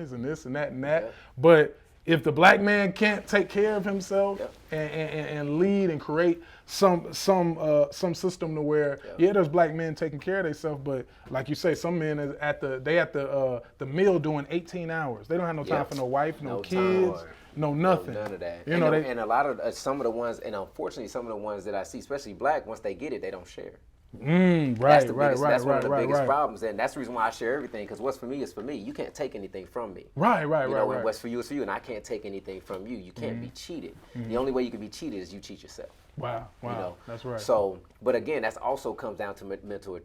families and this and that and that. But if the black man can't take care of himself and lead and create some system to where there's black men taking care of themselves, but like you say, some men is at the mill doing 18 hours. They don't have no time for no wife, no kids, no nothing. None of that. You know, and a lot of some of the ones, and unfortunately some of the ones that I see, especially black, once they get it, they don't share. That's one of the biggest problems, and that's the reason why I share everything. Because what's for me is for me. You can't take anything from me. Right. And what's for you is for you, and I can't take anything from you. You can't be cheated. The only way you can be cheated is you cheat yourself. Wow. You know? That's right. So, but again, that also comes down to mental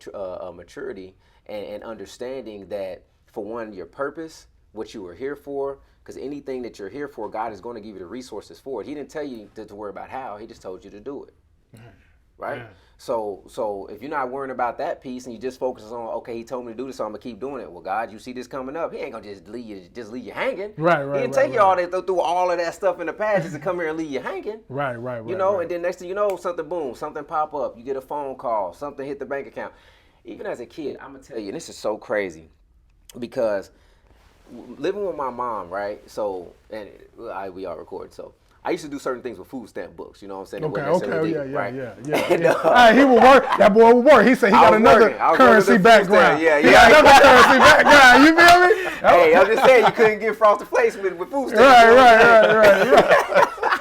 maturity and understanding that, for one, your purpose, what you were here for. Because anything that you're here for, God is going to give you the resources for it. He didn't tell you to worry about how. He just told you to do it. Right? Yeah. So if you're not worrying about that piece and you just focus on, okay, he told me to do this, so I'm gonna keep doing it. Well, God, you see this coming up. He ain't gonna just leave you hanging. Right. He didn't take you all that through all of that stuff in the past just to come here and leave you hanging. Right. You know, and then next thing you know, something pop up. You get a phone call, something hit the bank account. Even as a kid, I'm gonna tell you, this is so crazy because living with my mom, right? So, and we all record, so. I used to do certain things with food stamp books, you know what I'm saying? Yeah. He would work. That boy would work. He said he got another currency background. Yeah. Another currency background. You feel me? Hey, I'm just saying you couldn't get Frosted Flakes with food stamps.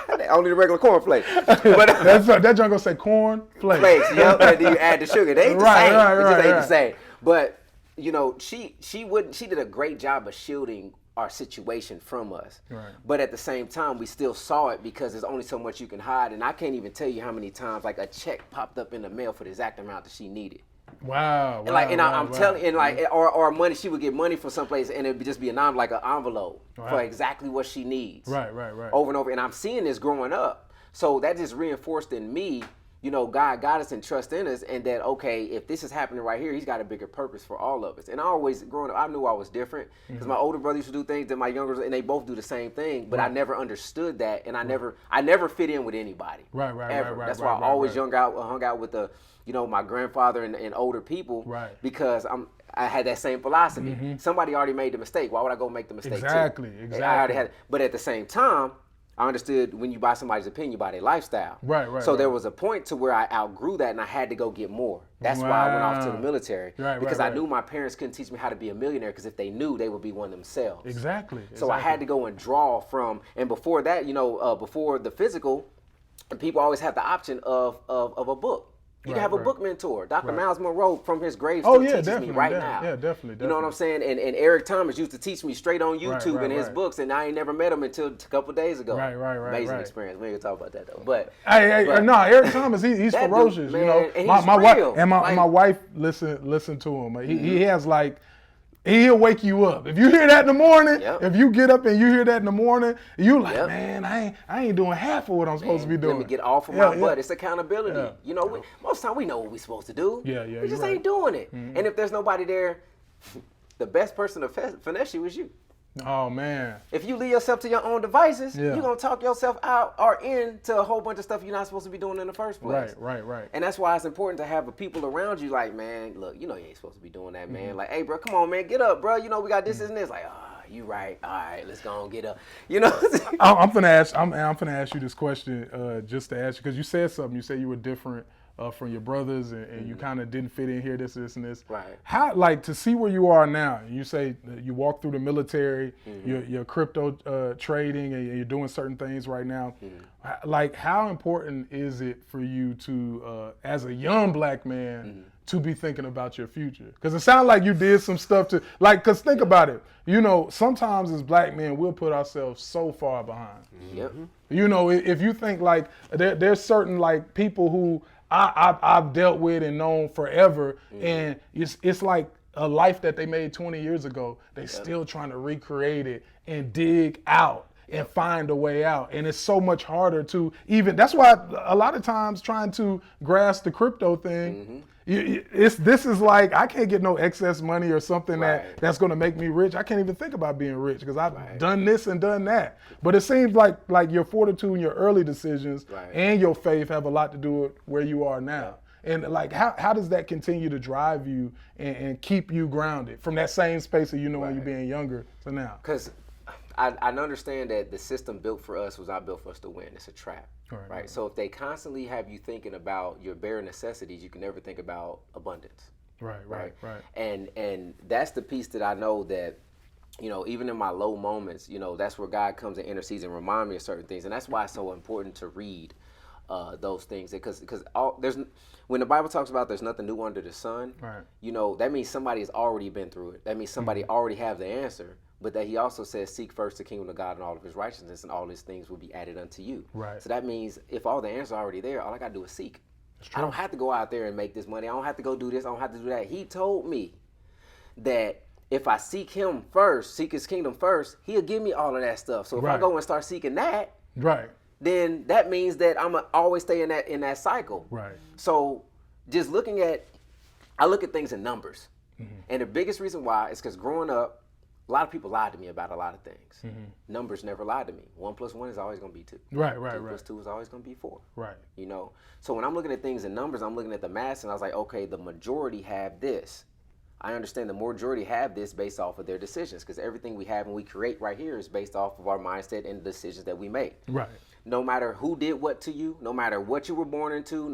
Right. Only the regular corn flakes. But that junk gonna say corn flakes. And then you add the sugar. They ain't the same. It just ain't the same. But you know, she did a great job of shielding our situation from us. Right. But at the same time, we still saw it because there's only so much you can hide. And I can't even tell you how many times like a check popped up in the mail for the exact amount that she needed. Wow. I'm telling, and like, or money, she would get money from someplace and it'd just be an envelope for exactly what she needs. Right. Over and over. And I'm seeing this growing up. So that just reinforced in me, you know, God got us and trust in us, and that, okay, if this is happening right here, he's got a bigger purpose for all of us. And I always, growing up, I knew I was different because my older brother used to do things that my younger, and they both do the same thing, but I never understood that, and I never fit in with anybody. Right. Ever. That's why I always hung out with my grandfather and older people, because I had that same philosophy. Somebody already made the mistake. Why would I go make the mistake too? Exactly. I already had it. But at the same time, I understood when you buy somebody's opinion, you buy their lifestyle. So there was a point to where I outgrew that and I had to go get more. That's why I went off to the military. Because I knew my parents couldn't teach me how to be a millionaire, because if they knew, they would be one themselves. Exactly. So I had to go and draw from, and before that, before the physical, people always have the option of a book. You can have a book mentor. Dr. Miles Monroe from his grave still teaches me now. Yeah, definitely. You know what I'm saying? And Eric Thomas used to teach me straight on YouTube in his books, and I ain't never met him until a couple of days ago. Amazing experience. We ain't gonna talk about that though. But Eric Thomas, he's ferocious. Dude, man, you know, and my wife and my wife listen to him. He has like. He'll wake you up. If you hear that in the morning, if you get up and you hear that in the morning, you like, man, I ain't doing half of what I'm supposed to be doing. Let me get off of my butt. It's accountability. You know, most of the time we know what we're supposed to do. We just ain't doing it. And if there's nobody there, the best person to finesse you is you. Oh, man. If you leave yourself to your own devices, you're going to talk yourself out or into a whole bunch of stuff you're not supposed to be doing in the first place. Right. And that's why it's important to have people around you like, man, look, you know you ain't supposed to be doing that, man. Like, hey, bro, come on, man, get up, bro. You know, we got this and this. Like, you right. All right, let's go and get up. You know? I'm finna ask you this question just to ask you, because you said something. You said you were different from your brothers, and you kind of didn't fit in here, this and this. Right. How, like, to see where you are now, you say you walk through the military, you're crypto trading, and you're doing certain things right now. Like, how important is it for you to, as a young black man, to be thinking about your future? Because it sounds like you did some stuff to, like, because think about it. You know, sometimes as black men, we'll put ourselves so far behind. You know, if you think, like, there's certain, like, people who I've dealt with and known forever, and it's like a life that they made 20 years ago. They still trying to recreate it and dig out and find a way out. And it's so much harder to even, that's why a lot of times trying to grasp the crypto thing, this is like, I can't get no excess money or something that's going to make me rich. I can't even think about being rich because I've done this and done that. But it seems like your fortitude and your early decisions and your faith have a lot to do with where you are now. And like, how does that continue to drive you and keep you grounded from that same space of, when you're being younger to now? Because I understand that the system built for us was not built for us to win. It's a trap, right? So if they constantly have you thinking about your bare necessities, you can never think about abundance. Right. And that's the piece that I know that, even in my low moments, that's where God comes and intercedes and remind me of certain things. And that's why it's so important to read those things, because when the Bible talks about there's nothing new under the sun, that means somebody has already been through it. That means somebody already have the answer. But that he also says, seek first the kingdom of God and all of his righteousness, and all these things will be added unto you. Right. So that means if all the answers are already there, all I got to do is seek. I don't have to go out there and make this money. I don't have to go do this. I don't have to do that. He told me that if I seek him first, seek his kingdom first, he'll give me all of that stuff. So if I go and start seeking that, then that means that I'm gonna always stay in that cycle. Right. So just I look at things in numbers. And the biggest reason why is because growing up, a lot of people lied to me about a lot of things. Numbers never lied to me. 1 + 1 is always going to be 2. Right. 2 + 2 is always going to be 4. Right. So when I'm looking at things in numbers, I'm looking at the mass, and I was like, okay, the majority have this. I understand the majority have this based off of their decisions, because everything we have and we create right here is based off of our mindset and the decisions that we make. Right. No matter who did what to you, no matter what you were born into,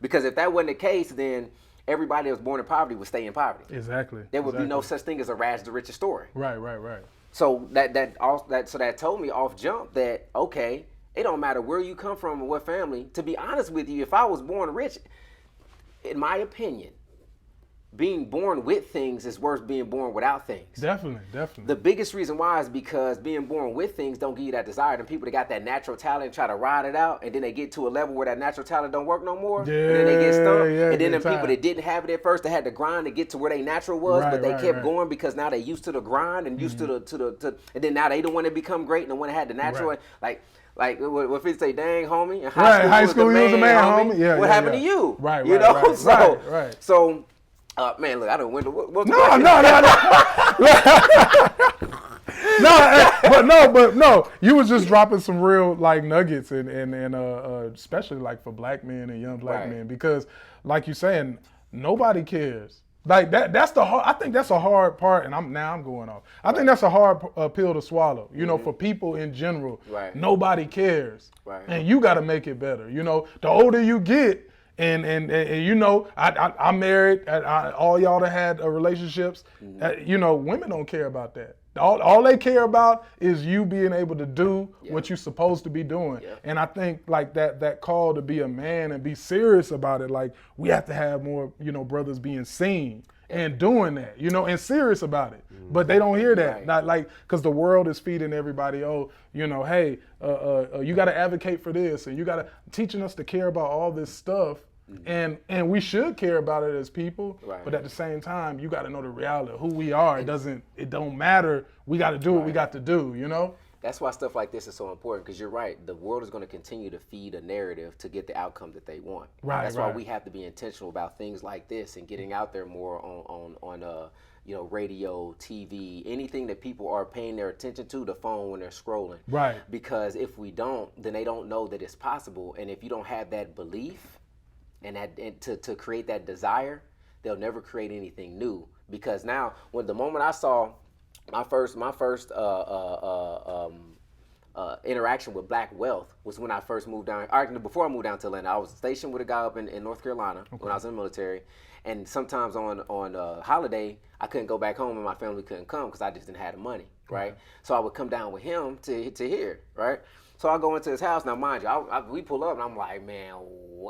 because if that wasn't the case, then everybody that was born in poverty would stay in poverty. Exactly. There would be no such thing as a rags to riches story. Right. So that told me off jump that, okay, it don't matter where you come from or what family. To be honest with you, if I was born rich, in my opinion, being born with things is worse being born without things. Definitely. The biggest reason why is because being born with things don't give you that desire. And people that got that natural talent try to ride it out, and then they get to a level where that natural talent don't work no more. Yeah, and then they get stumped. And then the time. people that didn't have it at first, they had to grind to get to where they natural was, but they kept going because now they used to the grind and used to the and then now they don't want to become great and the one that had the natural like what if say, dang homie, in high school you was the man, homie. Yeah, what happened to you? Right. So man, look, I don't win. What's No. No. You was just dropping some real like nuggets and especially like for black men and young black men, because like you saying, nobody cares. Like that's the hard. I think that's a hard part, and I'm going off. I think that's a hard pill to swallow. For people in general, nobody cares, and you got to make it better. The older you get. And I'm married. All y'all that had relationships, women don't care about that. All they care about is you being able to do what you're supposed to be doing. And I think like that call to be a man and be serious about it. Like we have to have more, brothers being seen and doing that, and serious about it. But they don't hear that. Not like, because the world is feeding everybody, hey, you got to advocate for this, and you got to teaching us to care about all this stuff. And we should care about it as people, but at the same time, you got to know the reality of who we are. It don't matter. We got to do what we got to do. That's why stuff like this is so important, because you're right. The world is going to continue to feed a narrative to get the outcome that they want. That's why we have to be intentional about things like this and getting out there more on radio, TV, anything that people are paying their attention to, the phone when they're scrolling. Right. Because if we don't, then they don't know that it's possible. And if you don't have that belief and to create that desire, they'll never create anything new. Because now, the moment I saw my first interaction with black wealth was when I first moved down. Before I moved down to Atlanta, I was stationed with a guy up in North Carolina when I was in the military. And sometimes on holiday, I couldn't go back home and my family couldn't come because I just didn't have the money, right? So I would come down with him to here, right? So I go into his house. Now, mind you, we pull up and I'm like, man,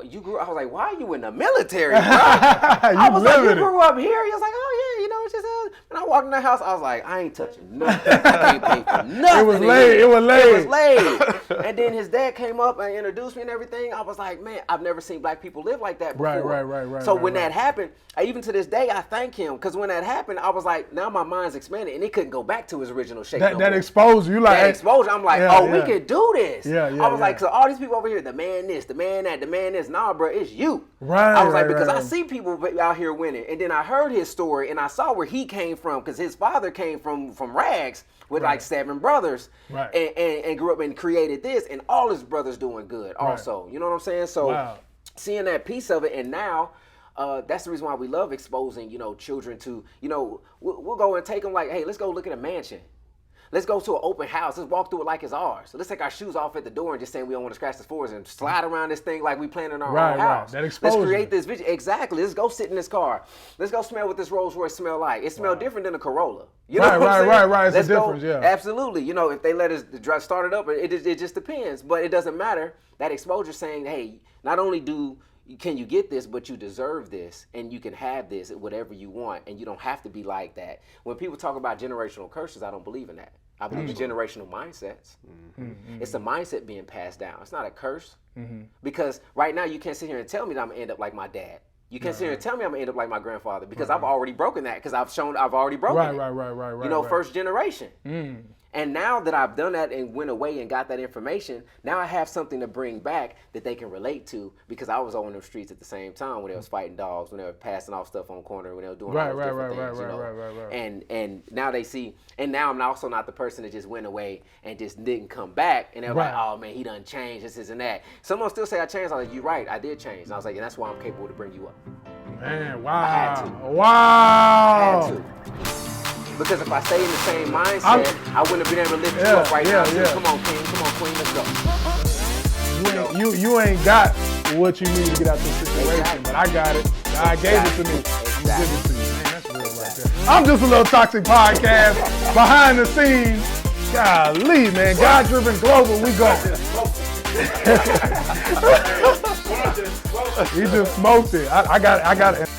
you grew up? I was like, why are you in the military, bro? I was like, you grew up here? He was like, oh yeah, it's just and I walked in the house. I was like, I ain't touching nothing. I ain't paying for nothing. It was laid. And then his dad came up and introduced me and everything. I was like, man, I've never seen black people live like that before. Right. So when that happened, even to this day, I thank him, because when that happened, I was like, now my mind's expanded, and it couldn't go back to his original shape. That exposed you, like that exposure. I'm like, we could do this. I was like, so all these people over here, the man this, the man that, the man this. Nah, bro, it's you. I was like, because I see people out here winning, and then I heard his story, and I saw where he came from, because his father came from rags with like 7 brothers, and grew up and created this, and all his brothers doing good also. You know what I'm saying? So seeing that piece of it, and now that's the reason why we love exposing, children to, we'll go and take them like, hey, let's go look at a mansion. Let's go to an open house. Let's walk through it like it's ours. So let's take our shoes off at the door and just saying we don't want to scratch the floors and slide around this thing like we planning our own house. That exposure. Let's create this vision. Exactly. Let's go sit in this car. Let's go smell what this Rolls Royce smell like. It smells different than a Corolla. You know what I'm saying? Right. It's a difference, yeah. Absolutely. If they let us start it up, it just depends. But it doesn't matter. That exposure saying, hey, not only can you get this, but you deserve this, and you can have this, whatever you want, and you don't have to be like that. When people talk about generational curses, I don't believe in that. I believe in generational mindsets. Mm-hmm. It's a mindset being passed down. It's not a curse. Mm-hmm. Because right now you can't sit here and tell me that I'm going to end up like my dad. You can't sit here and tell me I'm going to end up like my grandfather, because I've already broken that, because I've already broken it. Right. First generation. Mm. And now that I've done that and went away and got that information, now I have something to bring back that they can relate to, because I was on them streets at the same time when they was fighting dogs, when they were passing off stuff on corner, when they were doing all those different things. Right. And now they see, and now I'm also not the person that just went away and just didn't come back, and they're like, oh man, he done changed, this and that. Someone still say I changed. I was like, you're right, I did change. And I was like, and that's why I'm capable to bring you up. Man, wow. I had to. Wow. I had to. Because if I stay in the same mindset, I wouldn't have been able to lift you up right now. Yeah. Come on, King. Come on, Queen. Let's go. You ain't got what you need to get out this situation, but I got it. God gave it to me. I'm giving it to you. Man, that's real right there. I'm Just a Little Toxic podcast. Behind the scenes. Golly, man. God-driven global. We go. He just smoked it. I got it.